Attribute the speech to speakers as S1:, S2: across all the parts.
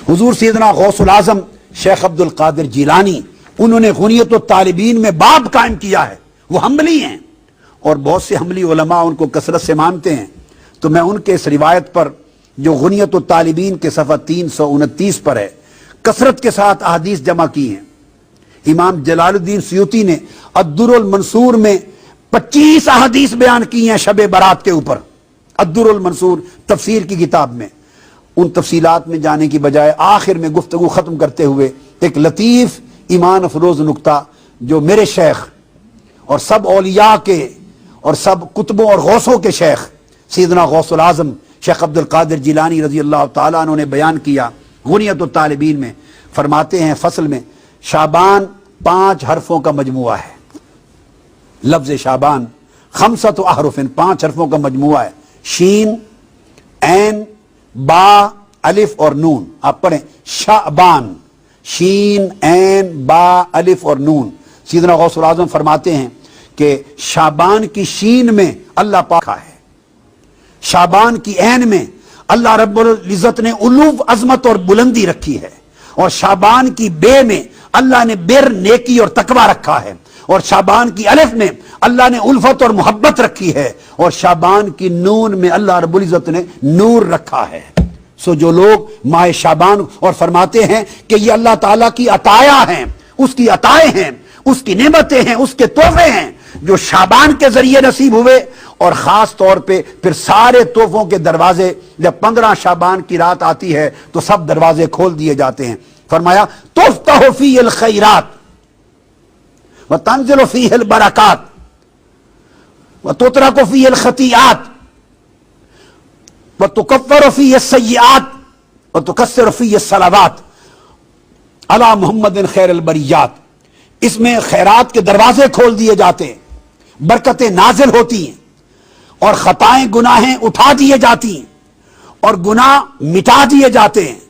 S1: हुजूर सैयदना गौसुल आजम शेख अब्दुल कादिर जिलानी, उन्होंने गुनियत तालिबीन में बाब कायम किया है। वो हम्बली हैं और बहुत से हम्बली उलमा उनको कसरत से मानते हैं। तो मैं उनके इस रिवायत पर जो गुनियत तालिबीन के सफ़ा 329 पर है, कसरत के साथ अहादीस जमा की हैं। इमाम जलालुद्दीन सयूती ने अद्दुरुल मंसूर में 25 अहादीस बयान की हैं शब बारात के ऊपर। अद्दुरुल मंसूर तफसीर की किताब में। उन तफसीलात में जाने की बजाय आखिर में गुफ्तगू ख़त्म करते हुए एक लतीफ़ ईमान अफरोज़ नुक्ता जो मेरे शेख और सब औलिया के और सब कुतुबों और गौसों के शेख सैयदना गौसुल आज़म शेख अब्दुल कादिर जिलानी रज़ी अल्लाह ताला अन्हु ने बयान किया गुनियत तालिबीन में। फरमाते हैं फसल में शाबान 5 हरफों का मजमुआ है। लफ्ज़ शाबान खमसत अहरुफिन 5 हरफों का मजमुआ है। शीन, ऐन, बा, अलिफ और नून। आप पढ़ें शाबान, शीन, ऐन, बा, अलिफ और नून। सैयदना गौसुल आज़म फरमाते हैं कि शाबान की शीन में अल्लाह पाक है, शाबान की ऐन में अल्लाह रब्बुल इज़्ज़त ने उलूव अज़मत और बुलंदी रखी है, और शाबान की बे में अल्लाह ने बिर, नेकी और तकवा रखा है, और शाबान की अलिफ में अल्लाह ने उल्फत और मोहब्बत रखी है, और शाबान की नून में अल्लाह रब्बुल इज़्ज़त ने नूर रखा है। सो जो लोग माह शाबान और फरमाते हैं कि ये अल्लाह ताला की अताया हैं, उसकी अताएं हैं, उसकी नेमतें हैं, उसके तोहफे हैं जो शाबान के जरिए नसीब हुए, और खास तौर पे फिर सारे तोहफों के दरवाजे जब 15 शाबान की रात आती है तो सब दरवाजे खोल दिए जाते हैं। फरमाया तुफ्तहु फीहिल खैरात व तंज़िलु फीहिल बरकात व तुतरकु फीहिल खतीआत व तुकफ़्फ़रु फीहिस सय्यिआत व तुकस्सिरु फीहिस सलावात अला मुहम्मदिन खैरिल बरियात। इसमें खैरात के दरवाजे खोल दिए जाते हैं, बरकतें नाजिल होती हैं, और खताएं गुनाहें उठा दिए जाती हैं, और गुनाह मिटा दिए जाते हैं,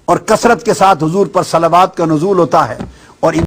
S1: और कसरत के साथ हुजूर पर सलावात का नुज़ूल होता है।